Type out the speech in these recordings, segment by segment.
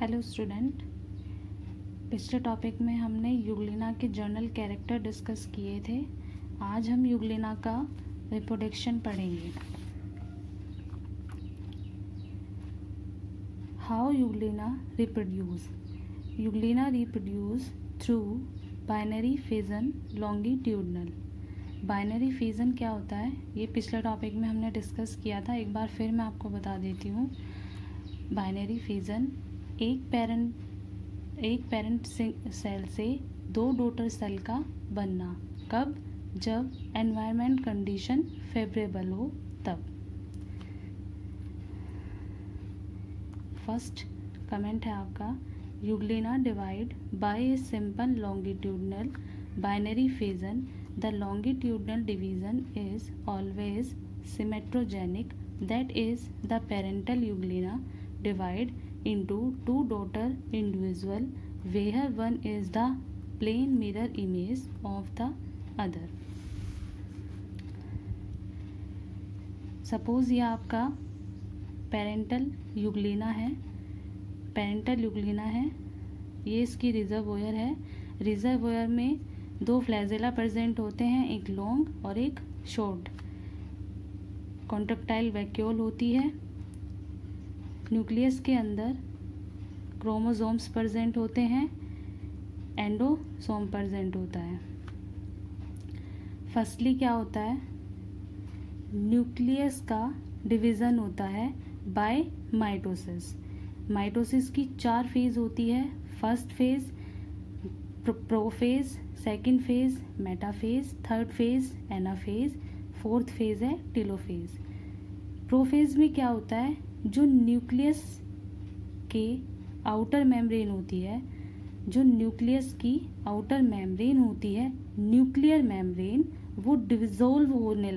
Hello student, पिछले topic में हमने यूग्लिना के जर्नल कैरेक्टर डिस्कस किए थे। आज हम यूग्लिना का रिप्रोडक्शन पढ़ेंगे। How Euglena reproduce. Euglena reproduce through binary fission longitudinal. Binary fission क्या होता है ये पिछले टॉपिक में हमने डिस्कस किया था। एक बार फिर मैं आपको बता देती हूँ। बाइनरी फिजन एक पेरेंट सेल से दो डॉटर सेल का बनना। कब? जब एनवायरनमेंट कंडीशन फेवरेबल हो तब। फर्स्ट कमेंट है आपका, Euglena divide by a simple longitudinal binary fission. The longitudinal division is always symmetrogenic, that is, the parental euglena divide into two daughter individual where one is the plane mirror image of the other. Suppose ये आपका parental Euglena है, ये इसकी reservoir है। Reservoir में दो flagella present होते हैं, एक लॉन्ग और एक शॉर्ट। कॉन्ट्रैक्टाइल वैक्यूल होती है। न्यूक्लियस के अंदर क्रोमोसोम्स प्रेजेंट होते हैं, एंडोसोम प्रेजेंट होता है। फर्स्टली क्या होता है, न्यूक्लियस का डिवीज़न होता है बाय माइटोसिस। माइटोसिस की 4 फेज होती है। First phase prophase, second phase metaphase, third phase anaphase, fourth phase है टेलोफेज। प्रोफेज में क्या होता है, जो न्यूक्लियस के आउटर मेम्ब्रेन होती है, न्यूक्लियर मेम्ब्रेन वो डिसॉल्व होने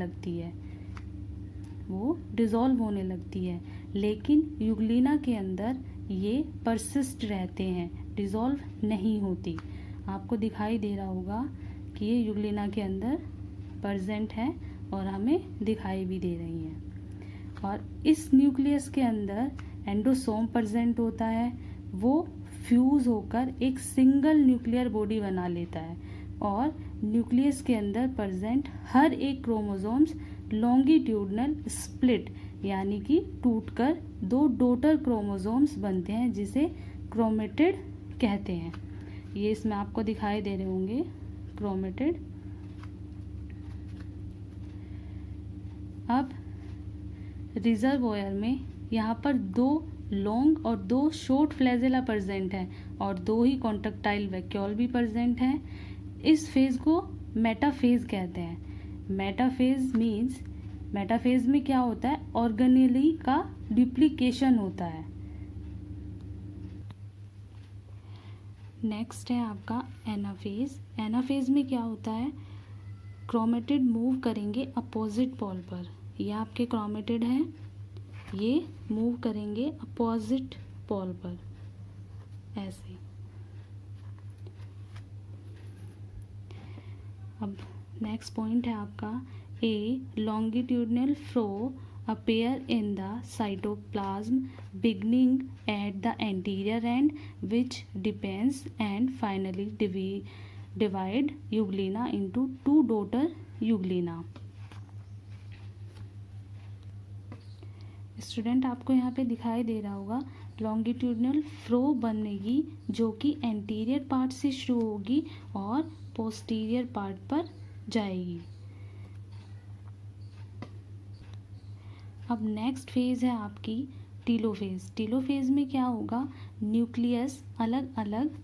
लगती है, लेकिन यूग्लिना के अंदर ये परसिस्ट रहते हैं, डिसॉल्व नहीं होती। आपको दिखाई दे रहा होगा कि ये यूग्लिना के अंदर प्रेजेंट है और हमें दिखाई भी दे रही हैं। और इस न्यूक्लियस के अंदर एंडोसोम प्रेजेंट होता है, वो फ्यूज होकर एक सिंगल न्यूक्लियर बॉडी बना लेता है और न्यूक्लियस के अंदर प्रेजेंट हर एक क्रोमोसोम्स लॉन्गिट्यूडनल स्प्लिट यानी कि टूटकर दो डॉटर क्रोमोसोम्स बनते हैं, जिसे क्रोमेटिड कहते हैं। ये इसमें आपको दिखाई दे रहे होंगे क्रोमेटिड। अब रिजर्वोयर में यहाँ पर 2 लॉन्ग और 2 शॉर्ट फ्लैजेला प्रेजेंट हैं और 2 ही कॉन्ट्रैक्टाइल वैक्यूल भी प्रेजेंट हैं। इस फेज को मेटाफेज कहते हैं। मेटाफेज में क्या होता है, ऑर्गेनेली का डुप्लीकेशन होता है। नेक्स्ट है आपका एनाफेज। एनाफेज में क्या होता है, क्रोमेटिड मूव करेंगे अपोजिट पोल पर। ये आपके क्रोमेटिड हैं, ये मूव करेंगे अपोजिट पोल पर ऐसे। अब नेक्स्ट पॉइंट है आपका, a longitudinal flow appear in the cytoplasm beginning at the anterior end, which depends and finally divide euglena into 2 daughter euglena. Student, आपको यहाँ पे दिखाई दे रहा होगा लॉन्गिट्यूडनल फ्लो बनेगी, जो कि एंटीरियर पार्ट से शुरू होगी और पोस्टीरियर पार्ट पर जाएगी। अब नेक्स्ट फेज है आपकी टीलोफेज। टीलोफेज में क्या होगा, न्यूक्लियस अलग अलग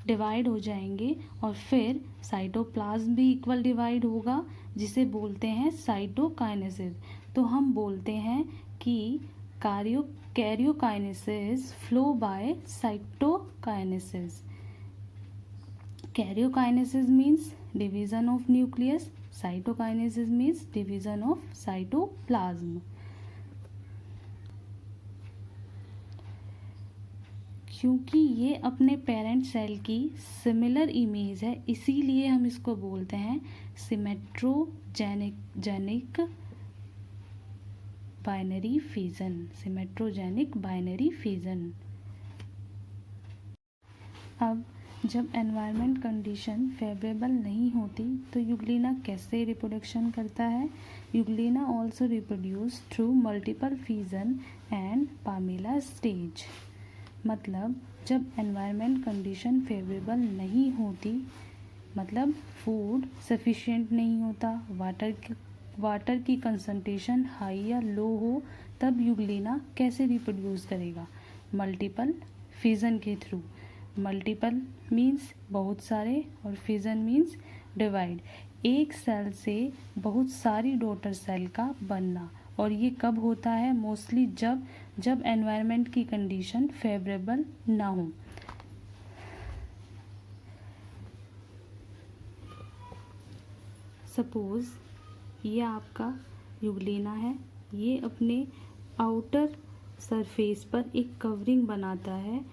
डिवाइड हो जाएंगे और फिर साइटोप्लाज्म भी इक्वल डिवाइड होगा, जिसे बोलते हैं साइटोकाइनेसिस। तो हम बोलते हैं कि karyokinesis flow bye cytokinesis. Karyokinesis means division of nucleus, cytokinesis means division of cytoplasm. क्योंकि ये अपने पेरेंट सेल की सिमिलर इमेज है, इसीलिए हम इसको बोलते हैं सिमेट्रोजेनिक बाइनरी फिजन। अब जब एनवायरनमेंट कंडीशन फेवरेबल नहीं होती तो यूग्लिना कैसे रिप्रोडक्शन करता है? Euglena also reproduce through multiple fission and Pamela stage. मतलब जब एनवायरनमेंट कंडीशन फेवरेबल नहीं होती, मतलब फूड सफिशिएंट नहीं होता, वाटर की कंसंट्रेशन हाई या लो हो, तब यूग्लिना कैसे रिप्रोड्यूस करेगा? मल्टीपल फिजन के थ्रू। मल्टीपल मीन्स बहुत सारे और फिजन मीन्स डिवाइड, एक सेल से बहुत सारी डॉटर सेल का बनना। और ये कब होता है? मोस्टली जब एनवायरनमेंट की कंडीशन फेवरेबल ना हो। सपोज ये आपका यूग्लिना है, ये अपने आउटर सरफेस पर एक कवरिंग बनाता है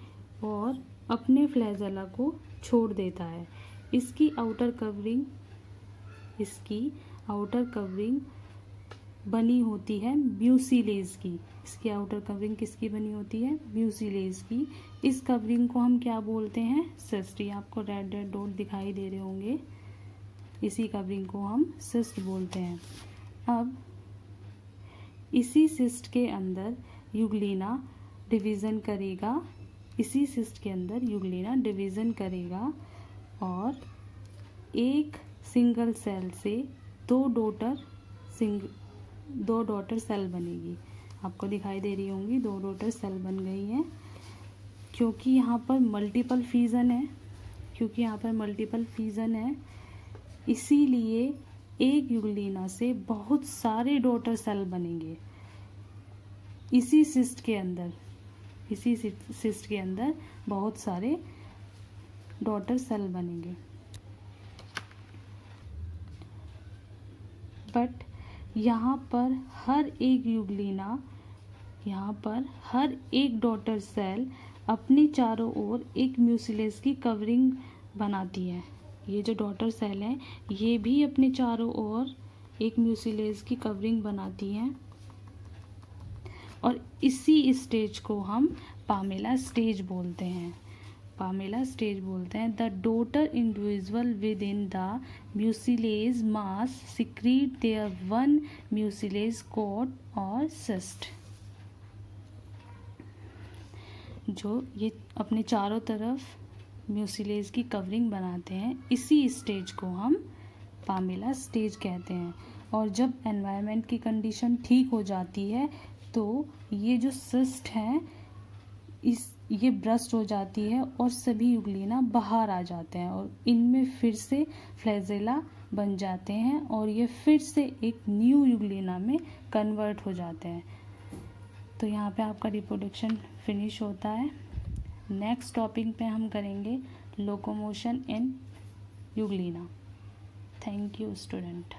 और अपने फ्लैजेला को छोड़ देता है। इसकी आउटर कवरिंग बनी होती है म्यूसिलेज की। इसकी आउटर कवरिंग किसकी बनी होती है? म्यूसिलेज की। इस कवरिंग को हम क्या बोलते हैं? सिस्ट। ये आपको रेड रेड डॉट दिखाई दे रहे होंगे, इसी कवरिंग को हम सिस्ट बोलते हैं। अब इसी सिस्ट के अंदर यूग्लिना डिवीज़न करेगा, और एक सिंगल सेल से दो डॉटर सेल बनेगी। आपको दिखाई दे रही होंगी, 2 डॉटर सेल बन गई हैं। क्योंकि यहाँ पर मल्टीपल फिजन है, इसीलिए एक यूग्लिना से बहुत सारे डॉटर सेल बनेंगे। इसी सिस्ट के अंदर बहुत सारे डॉटर सेल बनेंगे। बट यहाँ पर हर एक डॉटर सेल अपनी चारों ओर एक म्यूसिलेज की कवरिंग बनाती है। ये जो डॉटर सेल हैं, ये भी अपने चारों ओर एक म्यूसिलेज की कवरिंग बनाती हैं, और इसी स्टेज को हम पामेला स्टेज बोलते हैं। The daughter individual within the mucilage mass secrete their own mucilage cord और सिस्ट। जो ये अपने चारों तरफ म्यूसिलेज की कवरिंग बनाते हैं, इसी स्टेज को हम पामेला स्टेज कहते हैं। और जब एनवायरनमेंट की कंडीशन ठीक हो जाती है तो ये जो सिस्ट है ये ब्रस्ट हो जाती है और सभी यूग्लिना बाहर आ जाते हैं और इनमें फिर से फ्लैजेला बन जाते हैं और ये फिर से एक न्यू यूग्लिना में कन्वर्ट हो जाते हैं। तो यहाँ पे आपका रिप्रोडक्शन फिनिश होता है। नेक्स्ट टॉपिक पे हम करेंगे locomotion in Euglena. Thank you student.